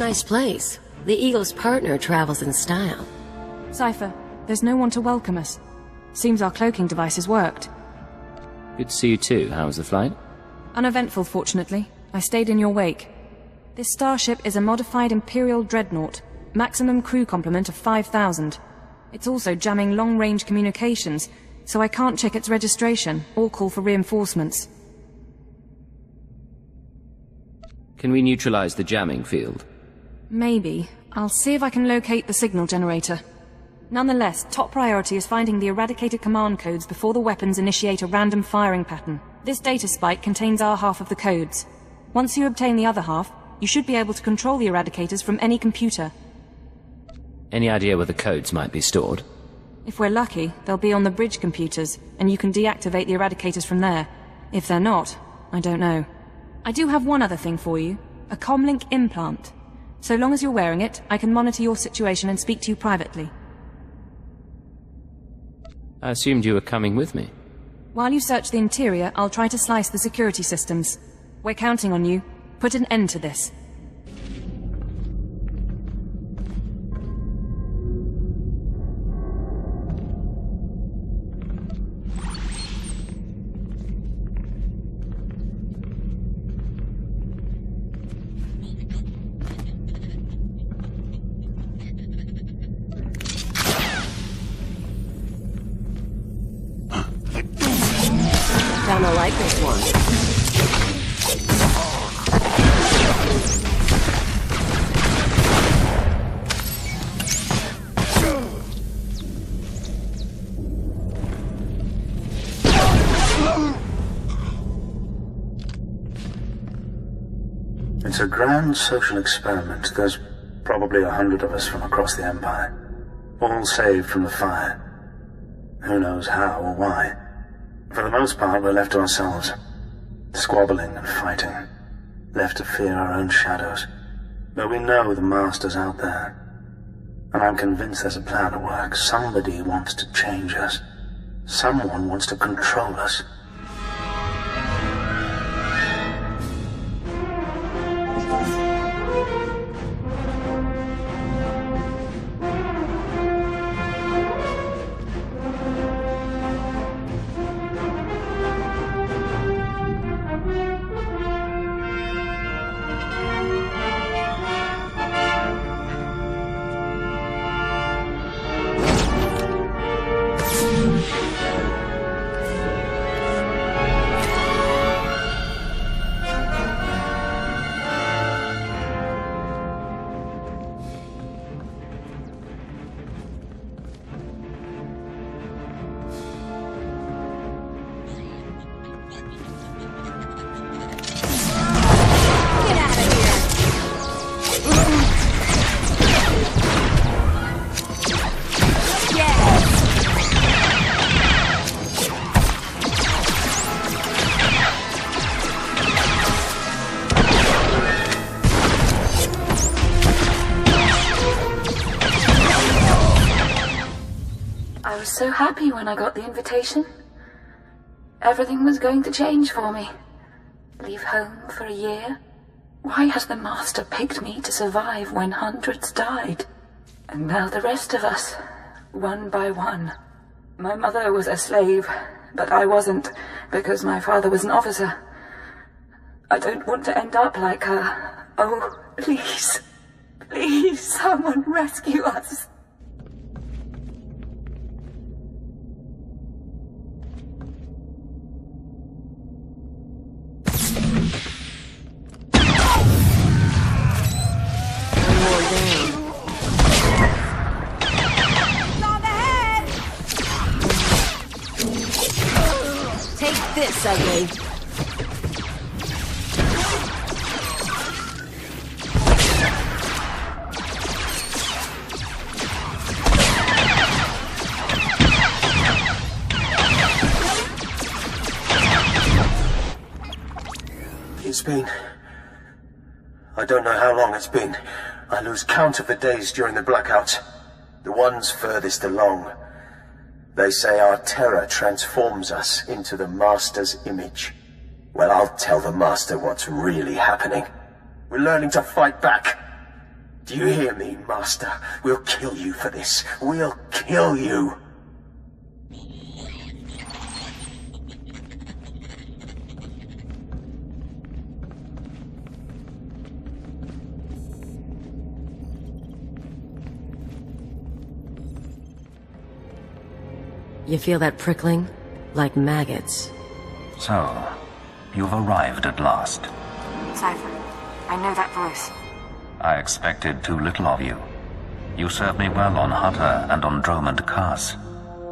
Nice place. The Eagle's partner travels in style. Cypher, there's no one to welcome us. Seems our cloaking devices worked. Good to see you too. How was the flight? Uneventful, fortunately. I stayed in your wake. This starship is a modified Imperial Dreadnought. Maximum crew complement of 5,000. It's also jamming long-range communications, so I can't check its registration or call for reinforcements. Can we neutralize the jamming field? Maybe. I'll see if I can locate the signal generator. Nonetheless, top priority is finding the eradicated command codes before the weapons initiate a random firing pattern. This data spike contains our half of the codes. Once you obtain the other half, you should be able to control the eradicators from any computer. Any idea where the codes might be stored? If we're lucky, they'll be on the bridge computers, and you can deactivate the eradicators from there. If they're not, I don't know. I do have one other thing for you. A comlink implant. So long as you're wearing it, I can monitor your situation and speak to you privately. I assumed you were coming with me. While you search the interior, I'll try to slice the security systems. We're counting on you. Put an end to this. Kinda like this one. It's a grand social experiment. There's probably 100 of us from across the Empire, all saved from the fire. Who knows how or why. For the most part, we're left to ourselves, squabbling and fighting, left to fear our own shadows. But we know the Master's out there, and I'm convinced there's a plan at work. Somebody wants to change us. Someone wants to control us. I was so happy when I got the invitation. Everything was going to change for me. Leave home for a year? Why has the Master picked me to survive when hundreds died? And now the rest of us, one by one. My mother was a slave, but I wasn't, because my father was an officer. I don't want to end up like her. Oh, please. Please, someone rescue us. This ugly. It's been... I don't know how long it's been. I lose count of the days during the blackouts. The ones furthest along. They say our terror transforms us into the Master's image. Well, I'll tell the Master what's really happening. We're learning to fight back. Do you hear me, Master? We'll kill you for this. We'll kill you. You feel that prickling? Like maggots. So, you've arrived at last. Cypher, I know that voice. I expected too little of you. You served me well on Hutter and on Dromond Kaas.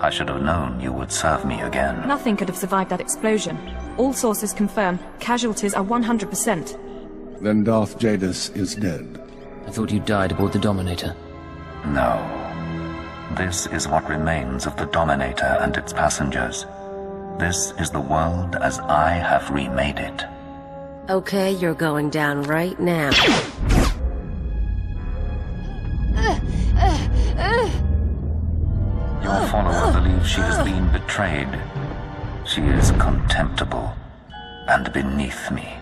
I should have known you would serve me again. Nothing could have survived that explosion. All sources confirm casualties are 100%. Then Darth Jadis is dead. I thought you died aboard the Dominator. No. This is what remains of the Dominator and its passengers. This is the world as I have remade it. Okay, you're going down right now. Your follower believes she has been betrayed. She is contemptible and beneath me.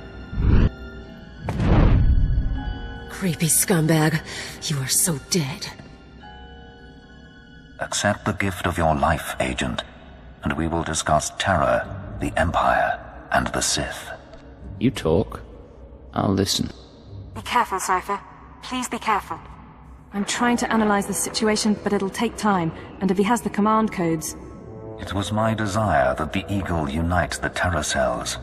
Creepy scumbag. You are so dead. Accept the gift of your life, Agent, and we will discuss Terror, the Empire, and the Sith. You talk. I'll listen. Be careful, Cypher. Please be careful. I'm trying to analyze the situation, but it'll take time, and if he has the command codes... It was my desire that the Eagle unite the Terror cells.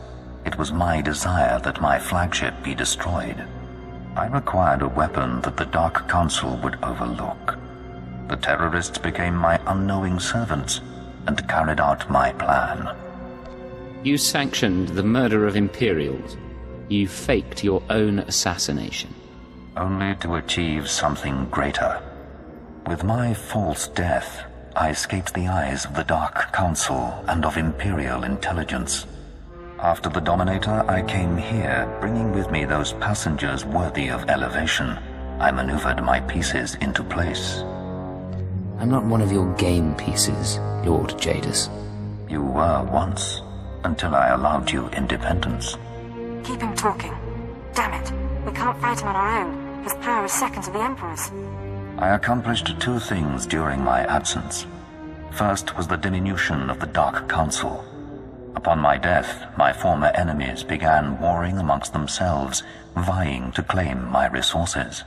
It was my desire that my flagship be destroyed. I required a weapon that the Dark Council would overlook. The terrorists became my unknowing servants and carried out my plan. You sanctioned the murder of Imperials. You faked your own assassination. Only to achieve something greater. With my false death, I escaped the eyes of the Dark Council and of Imperial intelligence. After the Dominator, I came here, bringing with me those passengers worthy of elevation. I maneuvered my pieces into place. I'm not one of your game pieces, Lord Jadis. You were once, until I allowed you independence. Keep him talking. Damn it. We can't fight him on our own. His power is second to the Emperor's. I accomplished two things during my absence. First was the diminution of the Dark Council. Upon my death, my former enemies began warring amongst themselves, vying to claim my resources.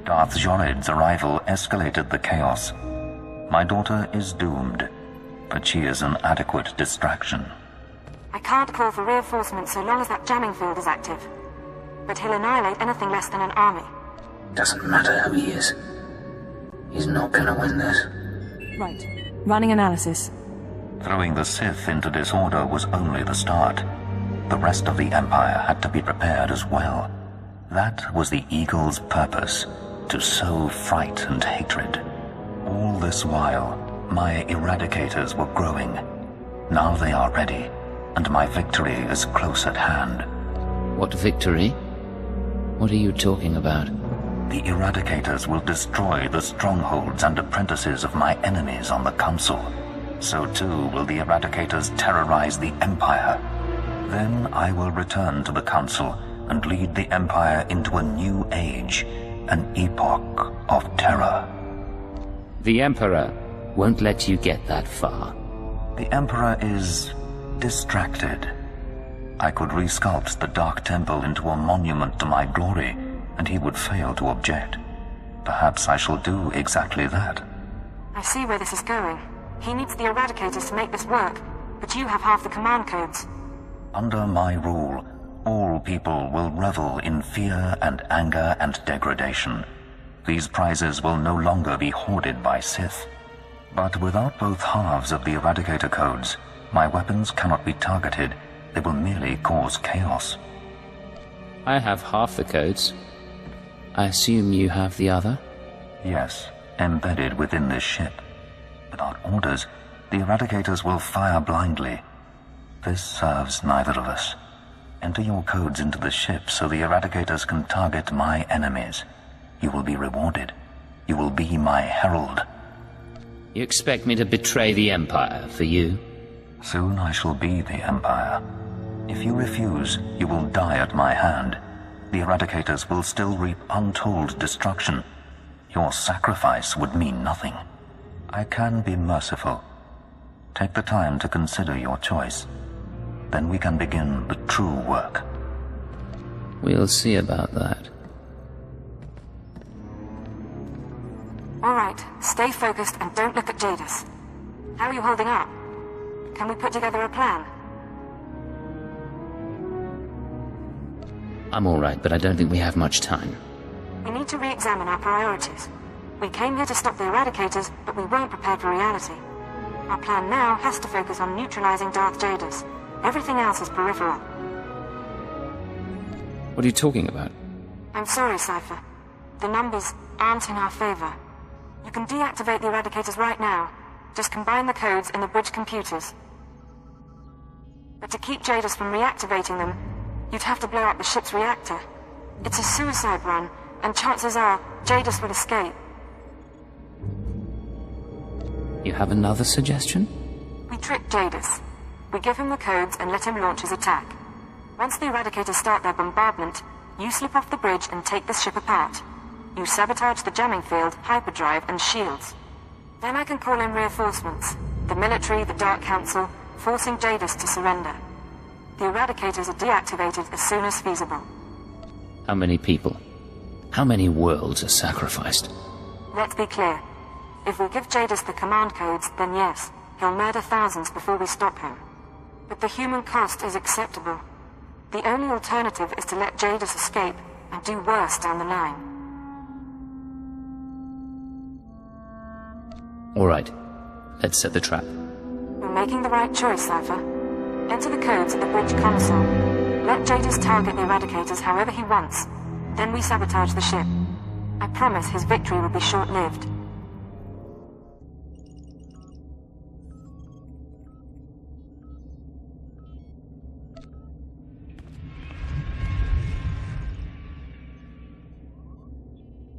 Darth Jored's arrival escalated the chaos. My daughter is doomed, but she is an adequate distraction. I can't call for reinforcements so long as that jamming field is active. But he'll annihilate anything less than an army. Doesn't matter who he is. He's not gonna win this. Right. Running analysis. Throwing the Sith into disorder was only the start. The rest of the Empire had to be prepared as well. That was the Eagle's purpose, to sow fright and hatred. All this while, my eradicators were growing. Now they are ready, and my victory is close at hand. What victory? What are you talking about? The eradicators will destroy the strongholds and apprentices of my enemies on the Council. So too will the eradicators terrorize the Empire. Then I will return to the Council and lead the Empire into a new age, an epoch of terror. The Emperor won't let you get that far. The Emperor is distracted. I could resculpt the Dark Temple into a monument to my glory, and he would fail to object. Perhaps I shall do exactly that. I see where this is going. He needs the eradicators to make this work, but you have half the command codes. Under my rule, all people will revel in fear and anger and degradation. These prizes will no longer be hoarded by Sith. But without both halves of the Eradicator codes, my weapons cannot be targeted. They will merely cause chaos. I have half the codes. I assume you have the other? Yes, embedded within this ship. Without orders, the Eradicators will fire blindly. This serves neither of us. Enter your codes into the ship so the Eradicators can target my enemies. You will be rewarded. You will be my herald. You expect me to betray the Empire for you? Soon I shall be the Empire. If you refuse, you will die at my hand. The Eradicators will still reap untold destruction, Your sacrifice would mean nothing. I can be merciful. Take the time to consider your choice. Then we can begin the true work. We'll see about that. Alright, stay focused and don't look at Jadis. How are you holding up? Can we put together a plan? I'm alright, but I don't think we have much time. We need to re-examine our priorities. We came here to stop the Eradicators, but we weren't prepared for reality. Our plan now has to focus on neutralizing Darth Jadis. Everything else is peripheral. What are you talking about? I'm sorry, Cypher. The numbers aren't in our favor. You can deactivate the Eradicators right now. Just combine the codes in the bridge computers. But to keep Jadis from reactivating them, you'd have to blow up the ship's reactor. It's a suicide run, and chances are Jadis will escape. You have another suggestion? We trick Jadis. We give him the codes and let him launch his attack. Once the Eradicators start their bombardment, you slip off the bridge and take the ship apart. You sabotage the jamming field, hyperdrive, and shields. Then I can call in reinforcements. The military, the Dark Council, forcing Jadis to surrender. The Eradicators are deactivated as soon as feasible. How many people? How many worlds are sacrificed? Let's be clear. If we give Jadis the command codes, then yes, he'll murder thousands before we stop him. But the human cost is acceptable. The only alternative is to let Jadis escape and do worse down the line. Alright, let's set the trap. You're making the right choice, Cypher. Enter the codes at the bridge console. Let Jadis target the Eradicators however he wants. Then we sabotage the ship. I promise his victory will be short-lived.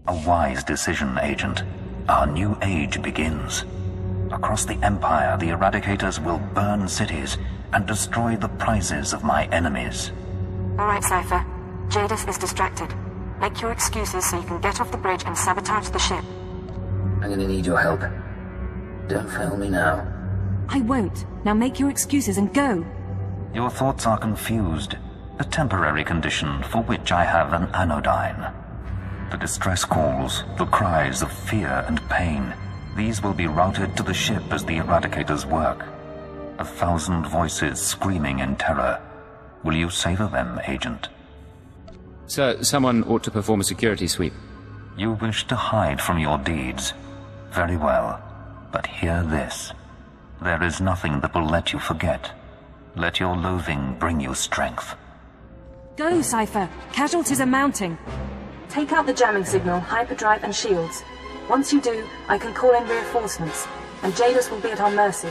A wise decision, Agent. Our new age begins. Across the Empire, the Eradicators will burn cities and destroy the prizes of my enemies. Alright, Cypher. Jadis is distracted. Make your excuses so you can get off the bridge and sabotage the ship. I'm gonna need your help. Don't fail me now. I won't. Now make your excuses and go. Your thoughts are confused. A temporary condition for which I have an anodyne. The distress calls, the cries of fear and pain, these will be routed to the ship as the Eradicators work. 1,000 voices screaming in terror. Will you savor them, Agent? So, someone ought to perform a security sweep. You wish to hide from your deeds. Very well. But hear this. There is nothing that will let you forget. Let your loathing bring you strength. Go, Cypher. Casualties are mounting. Take out the jamming signal, hyperdrive, and shields. Once you do, I can call in reinforcements, and Jadis will be at our mercy.